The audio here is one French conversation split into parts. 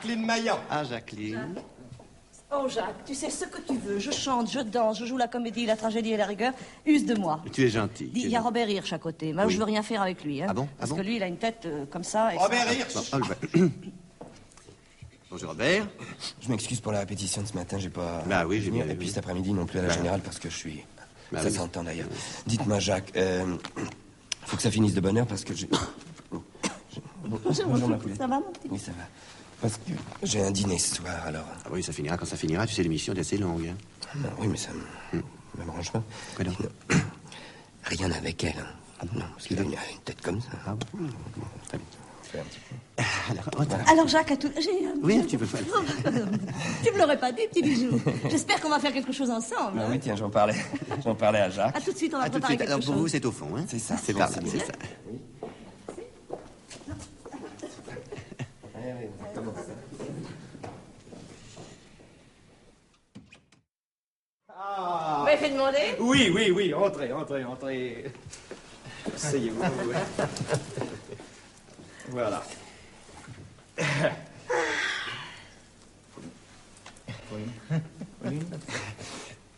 Jacqueline Maillan. Ah, Jacqueline. Oh, Jacques, tu sais ce que tu veux. Je chante, je danse, je joue la comédie, la tragédie et la rigueur. Use de moi. Tu es gentil. Dis, il y a Robert Hirsch à côté. Mais Oui. je veux rien faire avec lui. Hein, Ah bon? Parce que lui, il a une tête comme ça. Et Robert ça... Hirsch. Bonjour, Robert. Je m'excuse pour la répétition de ce matin, j'ai pas... Bah oui, j'ai bien Et vu. puis cet après-midi non plus à la Bah. Générale parce que je suis... Bah ça oui. s'entend d'ailleurs. Dites-moi, Jacques, faut que ça finisse de bonne heure parce que j'ai... Bonjour, ma poulette. Ça va, mon petit? Oui, ça va. Parce que j'ai un dîner ce soir, alors... Ah oui, ça finira quand ça finira. Tu sais, l'émission est assez longue. Hein. Non, oui, mais ça m'arrange pas. Quoi donc? Rien avec elle. Hein. Ah bon? Parce qu'il a une tête comme ça. Ah bon? Très bien. Fais un petit peu. Alors, Jacques, à tout... Oui, un petit peu. Tu me l'aurais pas dit, petit bijou. J'espère qu'on va faire quelque chose ensemble. Ah hein. oui, tiens, j'en parlais à Jacques. À tout de suite, on va À tout de préparer suite. quelque Alors, pour vous, chose. c'est au fond, hein? C'est ça. C'est bon, c'est ça. Vous m'avez fait demander? Oui, entrez. Asseyez-vous. Voilà.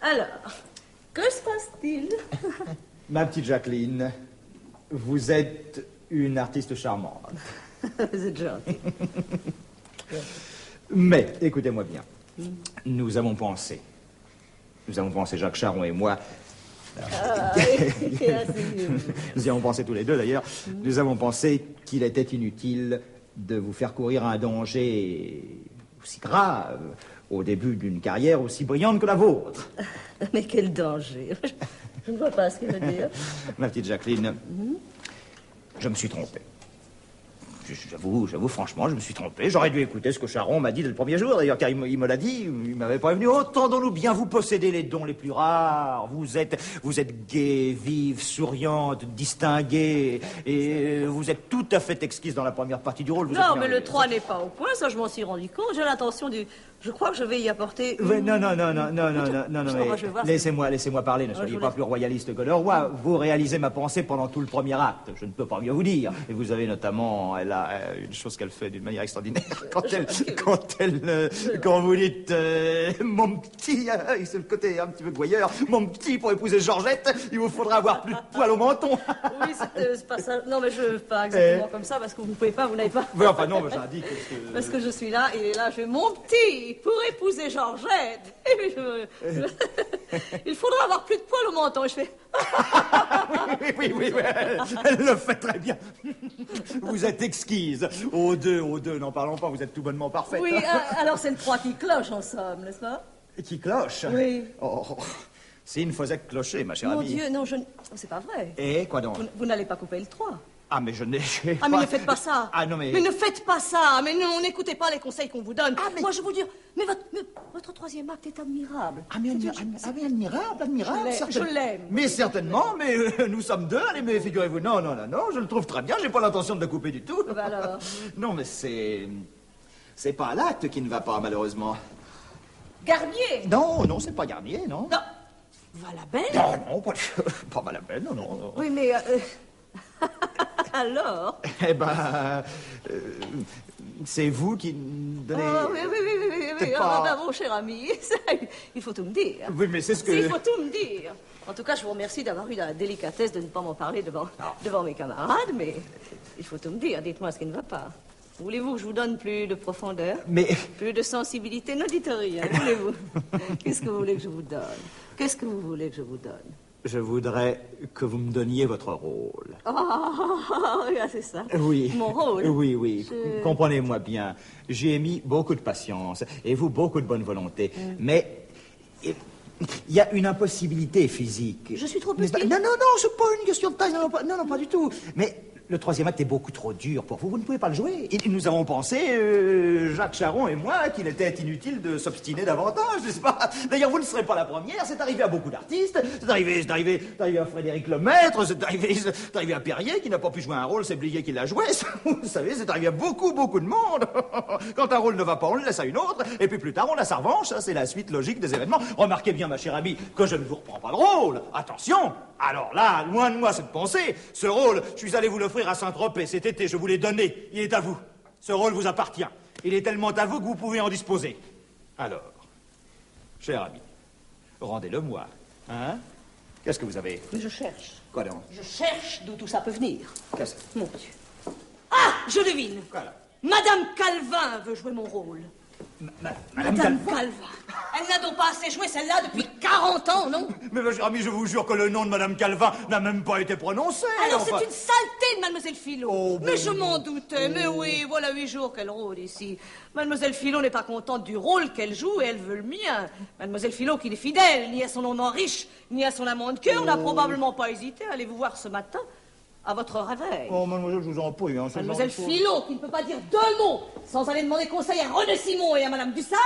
Alors, que se passe-t-il? Ma petite Jacqueline, vous êtes une artiste charmante. Vous êtes gentil. Mais, écoutez-moi bien. Nous avons pensé, Jacques Charon et moi, nous y avons pensé tous les deux d'ailleurs, nous avons pensé qu'il était inutile de vous faire courir un danger aussi grave au début d'une carrière aussi brillante que la vôtre. Mais quel danger. Je ne vois pas ce qu'il veut dire. Ma petite Jacqueline, je me suis trompé. J'avoue, franchement, je me suis trompé. J'aurais dû écouter ce que Charon m'a dit dès le premier jour, d'ailleurs, car il me l'a dit, il m'avait prévenu. Entendons-nous bien, vous possédez les dons les plus rares. Vous êtes gaie, vive, souriante, distinguée, et vous êtes tout à fait exquise dans la première partie du rôle. Vous êtes Non, mais le merveilleuse. 3 n'est pas au point, ça je m'en suis rendu compte. J'ai l'intention du... Je crois que je vais y apporter... Ouais, non, moi, mais je vais voir laissez-moi parler, ne soyez je pas laisse. plus royaliste que le roi. Vous réalisez ma pensée pendant tout le premier acte, je ne peux pas mieux vous dire. Et vous avez notamment, elle a une chose qu'elle fait d'une manière extraordinaire. Quand vous dites, mon petit, c'est le côté un petit peu gouailleur, mon petit, pour épouser Georgette, il vous faudra avoir plus de poils au menton. Oui, c'est pas ça. Non, mais je pas exactement comme ça, parce que vous pouvez pas, vous n'avez pas... Oui, enfin non, mais j'indique que... Parce que je suis là, il est là, je fais mon petit pour épouser Georgette. Et puis il faudra avoir plus de poils au menton. Et je fais... Oui, elle le fait très bien. Vous êtes exquise. Aux deux, n'en parlons pas, vous êtes tout bonnement parfaite. Oui, alors c'est le 3 qui cloche en somme, n'est-ce pas? Qui cloche? Oui. Oh, c'est une faisait clocher, ma chère Mon amie. Dieu, non, je... C'est pas vrai. Et quoi donc? Vous n'allez pas couper le 3. Ah, mais je n'ai... Ah, mais ne faites pas ça. Ah, non, mais... Mais ne faites pas ça. Mais non, n'écoutez pas les conseils qu'on vous donne. Ah, mais... Moi, je vous dis... Mais votre troisième acte est admirable. Ah, mais admirable, Je l'aime. Mais certainement, mais nous sommes deux, allez, mais figurez-vous, non, je le trouve très bien, j'ai pas l'intention de le couper du tout. Bah alors. Non, mais c'est pas l'acte qui ne va pas, malheureusement. Garnier. Non, c'est pas Garnier, non. Non. Valabelle. Non, pas la peine, non. Oui, mais... Alors? Eh ben, c'est vous qui donnez... Ah, oui. C'est Ah, pas- bah, mon cher ami, ça, il faut tout me dire. Oui, mais c'est ce que... Il faut tout me dire. En tout cas, je vous remercie d'avoir eu la délicatesse de ne pas m'en parler devant mes camarades, mais il faut tout me dire. Dites-moi ce qui ne va pas. Voulez-vous que je vous donne plus de profondeur? Mais... Plus de sensibilité? Ne dites rien, voulez-vous? Qu'est-ce que vous voulez que je vous donne? Qu'est-ce que vous voulez que je vous donne? Je voudrais que vous me donniez votre rôle. Oh, c'est ça. Oui. Mon rôle? Oui. Comprenez-moi bien. J'ai mis beaucoup de patience et vous beaucoup de bonne volonté. Mais il y a une impossibilité physique. Je suis trop N'est-ce pas? petite? Non, c'est pas une question de taille. Non, pas du tout. Mais le troisième acte est beaucoup trop dur pour vous. Vous ne pouvez pas le jouer. Et nous avons pensé, Jacques Charon et moi, qu'il était inutile de s'obstiner davantage, n'est-ce pas? D'ailleurs, vous ne serez pas la première. C'est arrivé à beaucoup d'artistes. C'est arrivé à Frédéric Lemaître. C'est arrivé à Perrier, qui n'a pas pu jouer un rôle. C'est Blier qui l'a joué. Vous savez, c'est arrivé à beaucoup de monde. Quand un rôle ne va pas, on le laisse à une autre. Et puis plus tard, on a sa revanche. Ça, c'est la suite logique des événements. Remarquez bien, ma chère amie, que je ne vous reprends pas le rôle. Attention. Alors là, loin de moi cette pensée. Ce rôle, je suis allé vous l'offrir à Saint-Tropez cet été. Je vous l'ai donné. Il est à vous. Ce rôle vous appartient. Il est tellement à vous que vous pouvez en disposer. Alors, cher ami, rendez-le-moi. Hein? Qu'est-ce que vous avez? Mais je cherche. Quoi donc? Je cherche d'où tout ça peut venir. Qu'est-ce? Mon Dieu. Ah, je devine. Quoi là? Madame Calvin veut jouer mon rôle. Madame Calvin. Elle n'a donc pas assez joué celle-là depuis 40 ans, non? Mais cher ami, je vous jure que le nom de Madame Calvin n'a même pas été prononcé. Alors enfin. c'est une saleté de Mademoiselle Philo. Oh, mais bon. je m'en doutais. Mais oui, voilà 8 jours qu'elle rôde ici. Mademoiselle Philo n'est pas contente du rôle qu'elle joue et elle veut le mien. Mademoiselle Philo qui n'est fidèle ni à son homme riche, ni à son amant de cœur, n'a probablement pas hésité à aller vous voir ce matin à votre réveil. Oh, mademoiselle, je vous en prie. Hein, Mademoiselle Philo, qui ne peut pas dire 2 mots sans aller demander conseil à René Simon et à Madame Dussade.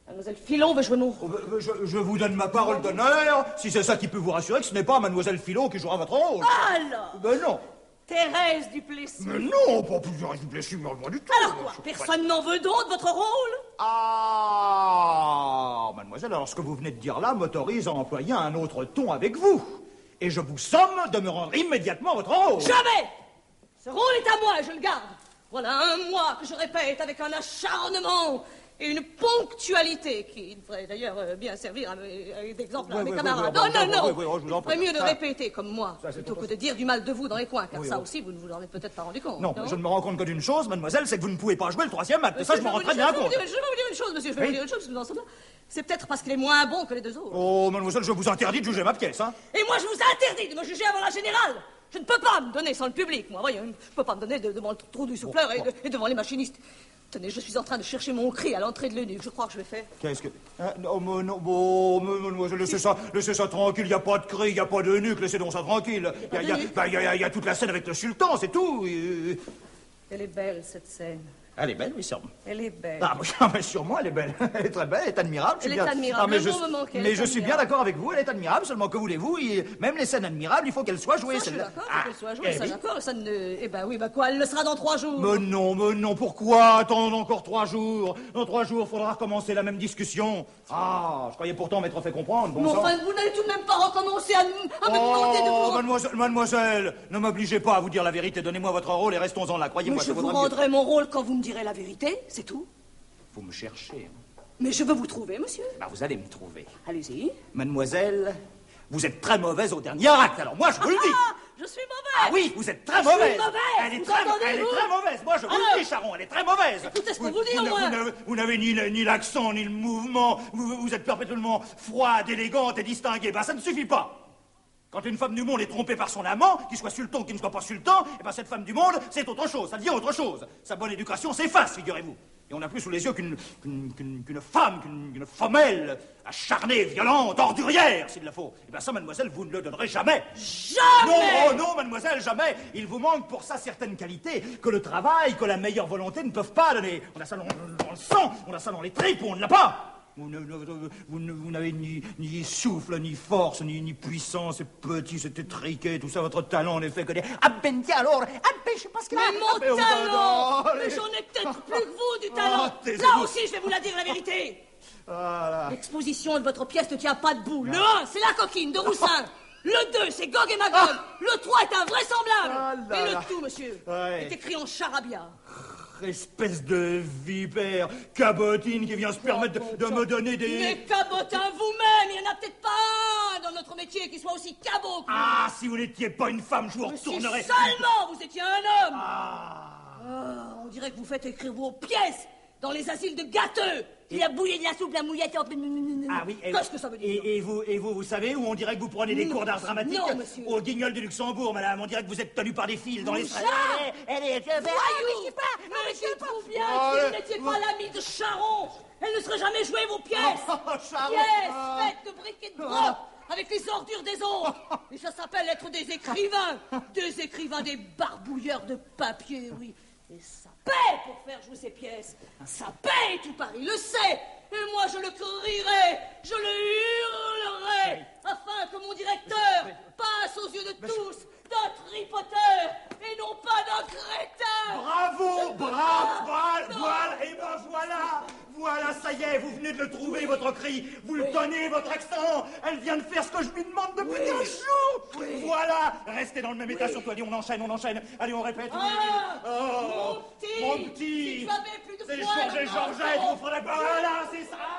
Mademoiselle Philo veut jouer mon rôle. Je vous donne ma parole d'honneur, si c'est ça qui peut vous rassurer, que ce n'est pas Mademoiselle Philo qui jouera votre rôle. Alors, Ben non. Thérèse Duplessis. Mais non, pas plusieurs Duplessis, mais pas du tout. Alors quoi? Personne n'en veut d'autre de votre rôle? Ah, mademoiselle, alors ce que vous venez de dire là m'autorise à employer un autre ton avec vous. Et je vous somme de me rendre immédiatement votre rôle. Jamais! Ce rôle est à moi et je le garde. Voilà 1 mois que je répète avec un acharnement et une ponctualité qui devrait d'ailleurs bien servir d'exemple à mes camarades. Non, il ferait mieux de répéter comme moi, plutôt que de dire du mal de vous dans les coins, car ça aussi, vous ne vous en êtes peut-être pas rendu compte. Non, je ne me rends compte que d'une chose, mademoiselle, c'est que vous ne pouvez pas jouer le 3e acte. Ça, je m'en rends très bien compte. Je vais vous dire une chose, monsieur, je vais vous dire une chose, parce que vous en savez là. C'est peut-être parce qu'il est moins bon que les 2 autres. Oh, mademoiselle, je vous interdis de juger ma pièce, hein. Et moi, je vous interdis de me juger avant la générale. Je ne peux pas me donner sans le public, moi, voyez. Je ne peux pas me donner devant le trou du souffleur et devant les machinistes. Tenez, je suis en train de chercher mon cri à l'entrée de l'eunuque. Je crois que je vais faire. Qu'est-ce que... non, mademoiselle, laissez ça tranquille. Il n'y a pas de cri, il n'y a pas de nuque. Laissez donc ça tranquille. Il y a toute la scène avec le sultan, c'est tout. Elle est belle, cette scène. Elle est belle, oui, sûrement. Elle est belle. Ah, mais sûrement, elle est belle. Elle est très belle, elle est admirable. Elle est admirable. Mais je suis bien d'accord avec vous, elle est admirable. Seulement, que voulez-vous, même les scènes admirables, il faut qu'elles soient jouées. Je suis d'accord, il faut qu'elles soient jouées, ça d'accord. Ça ne... Eh ben oui, quoi, elle le sera dans 3 jours. Mais non, pourquoi attendre encore 3 jours? Dans 3 jours, il faudra recommencer la même discussion. Ah, je croyais pourtant m'être fait comprendre, bon Mais sang. enfin, vous n'allez tout de même pas recommencer à me demander de vous... Mademoiselle, ne m'obligez pas à vous dire la vérité. Donnez-moi votre rôle et restons-en là, croyez-moi. Mais je vous rendrai mon rôle quand vous me direz la vérité, c'est tout. Vous me cherchez. Mais je veux vous trouver, monsieur. Vous allez me trouver. Allez-y. Mademoiselle, vous êtes très mauvaise au dernier acte, alors moi je vous le dis. Je suis mauvaise. Ah oui, vous êtes très mauvaise. Je suis mauvaise. Elle est très mauvaise. Moi je vous le dis, Charon, elle est très mauvaise. Écoutez ce qu'on vous dit, au moins. Vous n'avez ni l'accent, ni le mouvement. Vous êtes perpétuellement froide, élégante et distinguée. Ça ne suffit pas. Quand une femme du monde est trompée par son amant, qu'il soit sultan ou qu'il ne soit pas sultan, cette femme du monde, c'est autre chose, ça devient autre chose. Sa bonne éducation s'efface, figurez-vous. Et on n'a plus sous les yeux qu'une femme, qu'une femelle, acharnée, violente, ordurière, s'il le faut. Ça, mademoiselle, vous ne le donnerez jamais. Jamais! Non, mademoiselle, jamais. Il vous manque pour ça certaines qualités que le travail, que la meilleure volonté ne peuvent pas donner. On a ça dans le sang, on a ça dans les tripes, on ne l'a pas. Vous n'avez ni souffle, ni force, ni puissance, c'est petit, c'est étriqué, tout ça, votre talent n'est fait que des... alors, je sais pas ce qu'il a... Mais mon talent! Mais j'en ai peut-être plus que vous, du talent! Là aussi, je vais vous la dire, la vérité! Voilà. L'exposition de votre pièce ne tient pas debout. Le 1, c'est la coquine de Roussin. Le 2, c'est Gog et Magog. Le 3 est invraisemblable. Et le tout, monsieur, est écrit en charabia. Espèce de vipère, cabotine qui vient se permettre de me donner des... Mais cabotin vous-même, il n'y en a peut-être pas un dans notre métier qui soit aussi cabot que vous. Ah, si vous n'étiez pas une femme, je vous retournerais... Si seulement vous étiez un homme. On dirait que vous faites écrire vos pièces dans les asiles de gâteux. Il a bouillé de la soupe, la mouillette en... Ah oui, qu'est-ce que ça veut dire? Et vous savez où on dirait que vous prenez des cours d'art dramatique? Non, monsieur. Au Guignol du Luxembourg, madame. On dirait que vous êtes tenu par des fils dans les... Elle est... Voyou! Mais dites-vous bien que vous n'étiez pas l'ami de Charon. Elle ne serait jamais jouée vos pièces. Pièces faites de briques et de broc avec les ordures des autres. Et ça s'appelle être des écrivains. Des écrivains, des barbouilleurs de papier, oui. Et ça paie pour faire jouer ces pièces. Ça paie, tout Paris le sait. Et moi, je le crierai, je le hurlerai, afin que mon directeur passe aux yeux de tous d'un tripoteur et non pas d'un crétin. Bravo, voilà, ça y est, vous venez de le trouver, votre cri. Vous le donnez, votre accent. Elle vient de faire ce que je lui demande depuis 15 jours. Voilà, restez dans le même état, surtout. Allez, on enchaîne. Allez, on répète. Mon petit, mon petit. si tu avais plus de C'est Georges et Georgette, vous ferez pas là, c'est ça.